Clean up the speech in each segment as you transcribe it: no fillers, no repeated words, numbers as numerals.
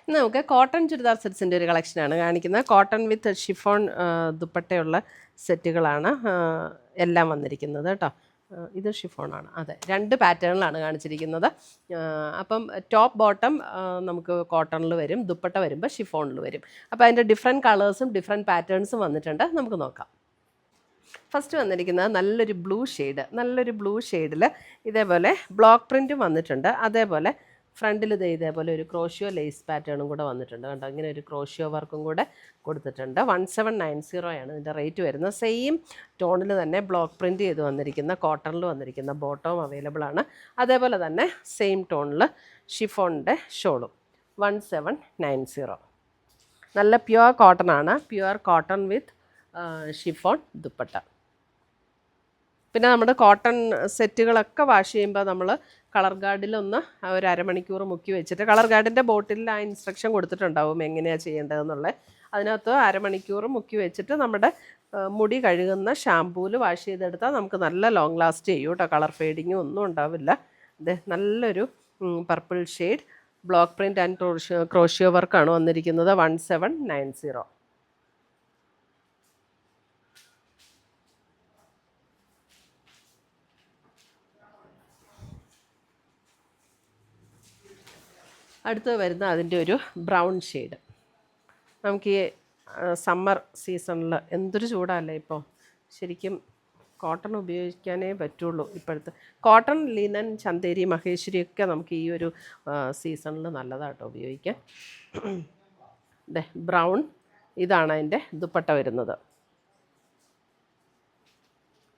ഇന്ന് നമുക്ക് കോട്ടൺ ചുരിദാർ സെറ്റ്സിൻ്റെ ഒരു കളക്ഷനാണ് കാണിക്കുന്നത്. കോട്ടൺ വിത്ത് ഷിഫോൺ ദുപ്പട്ടയുള്ള സെറ്റുകളാണ് എല്ലാം വന്നിരിക്കുന്നത് കേട്ടോ. ഇത് ഷിഫോണാണ്, അതെ, 2 പാറ്റേണിലാണ് കാണിച്ചിരിക്കുന്നത്. അപ്പം ടോപ്പ് ബോട്ടം നമുക്ക് കോട്ടണിൽ വരും, ദുപ്പട്ട വരുമ്പോൾ ഷിഫോണിൽ വരും. അപ്പോൾ അതിൻ്റെ ഡിഫറെൻറ്റ് കളേഴ്സും ഡിഫറെൻറ്റ് പാറ്റേൺസും വന്നിട്ടുണ്ട്. നമുക്ക് നോക്കാം. ഫസ്റ്റ് വന്നിരിക്കുന്നത് നല്ലൊരു ബ്ലൂ ഷെയ്ഡിൽ ഇതേപോലെ ബ്ലോക്ക് പ്രിൻറ്റും വന്നിട്ടുണ്ട്. അതേപോലെ ഫ്രണ്ടിൽ ഇതേപോലെ ഒരു ക്രോഷ്യോ ലേസ് പാറ്റേണും കൂടെ വന്നിട്ടുണ്ട് കേട്ടോ. ഇങ്ങനെ ഒരു ക്രോഷ്യോ വർക്കും കൂടെ കൊടുത്തിട്ടുണ്ട്. 1790 ആണ് ഇതിൻ്റെ റേറ്റ് വരുന്നത്. സെയിം ടോണിൽ തന്നെ ബ്ലോക്ക് പ്രിൻറ്റ് ചെയ്ത് വന്നിരിക്കുന്ന കോട്ടണിൽ വന്നിരിക്കുന്ന ബോട്ടവും അവൈലബിൾ ആണ്. അതേപോലെ തന്നെ സെയിം ടോണിൽ ഷിഫോണിൻ്റെ ഷോളും 1790. നല്ല പ്യുവർ കോട്ടൺ ആണ്, പ്യുവർ കോട്ടൺ വിത്ത് ഷിഫോൺ ദുപ്പട്ട. പിന്നെ നമ്മുടെ കോട്ടൺ സെറ്റുകളൊക്കെ വാഷ് ചെയ്യുമ്പോൾ നമ്മൾ കളർ ഗാർഡിലൊന്ന് ഒരു അരമണിക്കൂർ മുക്കി വെച്ചിട്ട്, കളർ ഗാർഡിൻ്റെ ബോട്ടിലിൽ ആ ഇൻസ്ട്രക്ഷൻ കൊടുത്തിട്ടുണ്ടാവും എങ്ങനെയാണ് ചെയ്യേണ്ടതെന്നുള്ളത്. അതിനകത്ത് അരമണിക്കൂർ മുക്കി വെച്ചിട്ട് നമ്മുടെ മുടി കഴുകുന്ന ഷാമ്പൂവിൽ വാഷ് ചെയ്തെടുത്താൽ നമുക്ക് നല്ല ലോങ് ലാസ്റ്റ് ചെയ്യും കേട്ടോ. കളർ ഫെയ്ഡിങ്ങും ഒന്നും ഉണ്ടാവില്ല. ഇത് നല്ലൊരു purple shade block print and crochet വർക്കാണ് വന്നിരിക്കുന്നത്. 1790. അടുത്ത് വരുന്ന അതിൻ്റെ ഒരു ബ്രൗൺ ഷെയ്ഡ്. നമുക്ക് ഈ സമ്മർ സീസണിൽ എന്തൊരു ചൂടല്ലേ ഇപ്പോൾ, ശരിക്കും കോട്ടൺ ഉപയോഗിക്കാനേ പറ്റുള്ളൂ. ഇപ്പോഴത്തെ കോട്ടൺ, ലിനൻ, ചന്തേരി, മഹേശ്വരിയൊക്കെ നമുക്ക് ഈ ഒരു സീസണിൽ നല്ലതാട്ടോ ഉപയോഗിക്കാൻ. ബ്രൗൺ, ഇതാണ് അതിൻ്റെ ദുപ്പട്ട വരുന്നത്.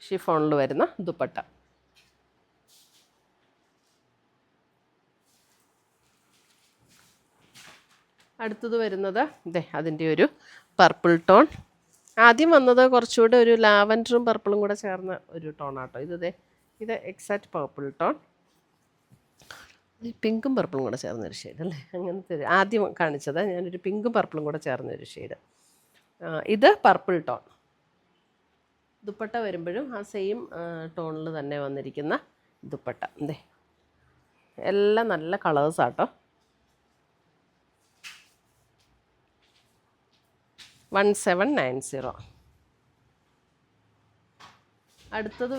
ഷിഫോണിൽ വരുന്ന ദുപ്പട്ട. അടുത്തത് വരുന്നത് അതിൻ്റെ ഒരു പർപ്പിൾ ടോൺ. ആദ്യം വന്നത് കുറച്ചുകൂടെ ഒരു ലാവൻഡറും പർപ്പിളും കൂടെ ചേർന്ന ഒരു ടോണാട്ടോ. ഇത് എക്സാക്റ്റ് പർപ്പിൾ ടോൺ, പിങ്കും പർപ്പിളും കൂടെ ചേർന്നൊരു ഷെയ്ഡ് അല്ലേ, അങ്ങനത്തെ ആദ്യം കാണിച്ചത് ഞാനൊരു പിങ്കും പർപ്പിളും കൂടെ ചേർന്നൊരു ഷെയ്ഡ്. ഇത് പർപ്പിൾ ടോൺ. ദുപ്പട്ട വരുമ്പോഴും ആ സെയിം ടോണിൽ തന്നെ വന്നിരിക്കുന്ന ദുപ്പട്ട. എല്ലാം നല്ല കളേഴ്സാട്ടോ. 1790. അടുത്തത്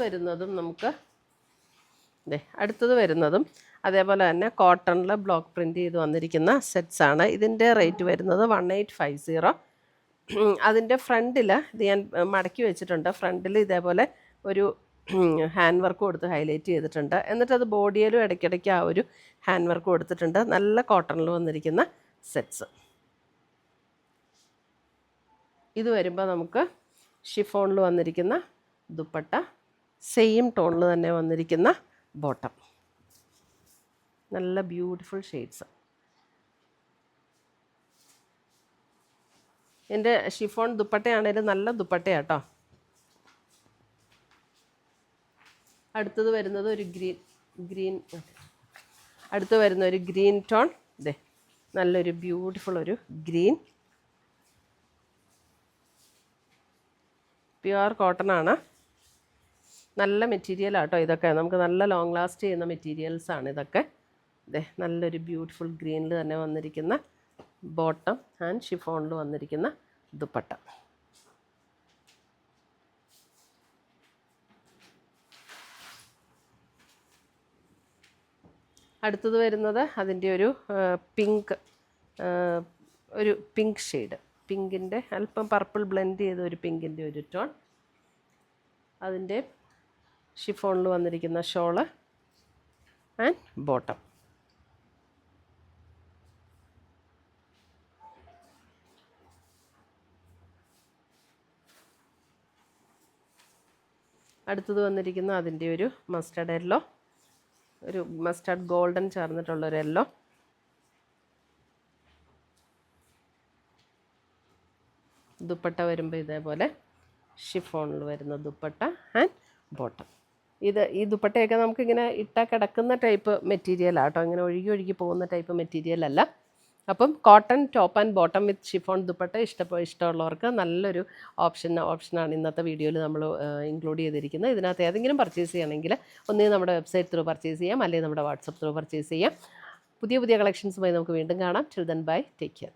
വരുന്നതും അതേപോലെ തന്നെ കോട്ടണിൽ ബ്ലോക്ക് പ്രിൻറ്റ് ചെയ്ത് വന്നിരിക്കുന്ന സെറ്റ്സാണ്. ഇതിൻ്റെ റേറ്റ് വരുന്നത് 1850. അതിൻ്റെ ഫ്രണ്ടിൽ ഇത് ഞാൻ മടക്കി വെച്ചിട്ടുണ്ട്. ഫ്രണ്ടിൽ ഇതേപോലെ ഒരു ഹാൻഡ് വർക്ക് കൊടുത്ത് ഹൈലൈറ്റ് ചെയ്തിട്ടുണ്ട്. എന്നിട്ടത് ബോഡിയിലും ഇടയ്ക്കിടയ്ക്ക് ആ ഒരു ഹാൻഡ് വർക്ക് കൊടുത്തിട്ടുണ്ട്. നല്ല കോട്ടണിൽ വന്നിരിക്കുന്ന സെറ്റ്സ്. ഇത് വരുമ്പോൾ നമുക്ക് ഷിഫോണിൽ വന്നിരിക്കുന്ന ദുപ്പട്ട, സെയിം ടോണിൽ തന്നെ വന്നിരിക്കുന്ന ബോട്ടം. നല്ല ബ്യൂട്ടിഫുൾ ഷെയ്ഡ്സ്. എൻ്റെ ഷിഫോൺ ദുപ്പട്ടയാണേലും നല്ല ദുപ്പട്ടയാട്ടോ. അടുത്തത് വരുന്നത് ഒരു ഗ്രീൻ ടോൺ. നല്ലൊരു ബ്യൂട്ടിഫുൾ ഒരു ഗ്രീൻ. പ്യുവർ കോട്ടൺ ആണ്, നല്ല മെറ്റീരിയലാട്ടോ ഇതൊക്കെ. നമുക്ക് നല്ല ലോങ് ലാസ്റ്റ് ചെയ്യുന്ന മെറ്റീരിയൽസാണ് ഇതൊക്കെ. നല്ലൊരു ബ്യൂട്ടിഫുൾ ഗ്രീനിൽ തന്നെ വന്നിരിക്കുന്ന ബോട്ടം ആൻഡ് ഷിഫോണിൽ വന്നിരിക്കുന്ന ദുപ്പട്ട. അടുത്തത് വരുന്നത് അതിൻ്റെ ഒരു പിങ്ക് ഷെയ്ഡ്. പിങ്കിൻ്റെ അല്പം പർപ്പിൾ ബ്ലെൻഡ് ചെയ്ത ഒരു പിങ്കിൻ്റെ ഒരു ടോൺ. അതിൻ്റെ ഷിഫോണിൽ വന്നിരിക്കുന്ന ഷോള് ആൻഡ് ബോട്ടം. അടുത്തത് വന്നിരിക്കുന്ന അതിൻ്റെ ഒരു മസ്റ്റർഡ് യെല്ലോ, ഒരു മസ്റ്റർഡ് ഗോൾഡൻ ചേർന്നിട്ടുള്ളൊരു യെല്ലോ. ദുപ്പട്ട വരുമ്പോൾ ഇതേപോലെ ഷിഫോണിൽ വരുന്ന ദുപ്പട്ട ആൻഡ് ബോട്ടം. ഈ ദുപ്പട്ടയൊക്കെ നമുക്കിങ്ങനെ ഇട്ടാൽ കിടക്കുന്ന ടൈപ്പ് മെറ്റീരിയലാട്ടോ, ഇങ്ങനെ ഒഴുകി പോകുന്ന ടൈപ്പ് മെറ്റീരിയലല്ല. അപ്പം cotton top and bottom with chiffon dupatta ഇഷ്ടമുള്ളവർക്ക് നല്ലൊരു ഓപ്ഷനാണ് ഇന്നത്തെ വീഡിയോയിൽ നമ്മൾ ഇൻക്ലൂഡ് ചെയ്തിരിക്കുന്നത്. ഇതിനകത്ത് ഏതെങ്കിലും പർച്ചേസ് ചെയ്യണമെങ്കിൽ ഒന്നുകിൽ നമ്മുടെ വെബ്സൈറ്റ് ത്രൂ പർച്ചേസ് ചെയ്യാം, അല്ലെങ്കിൽ നമ്മുടെ വാട്സപ്പ് ത്രൂ പർച്ചേസ് ചെയ്യാം. പുതിയ പുതിയ കളക്ഷൻസുമായി നമുക്ക് വീണ്ടും കാണാം. Till then bye, take care.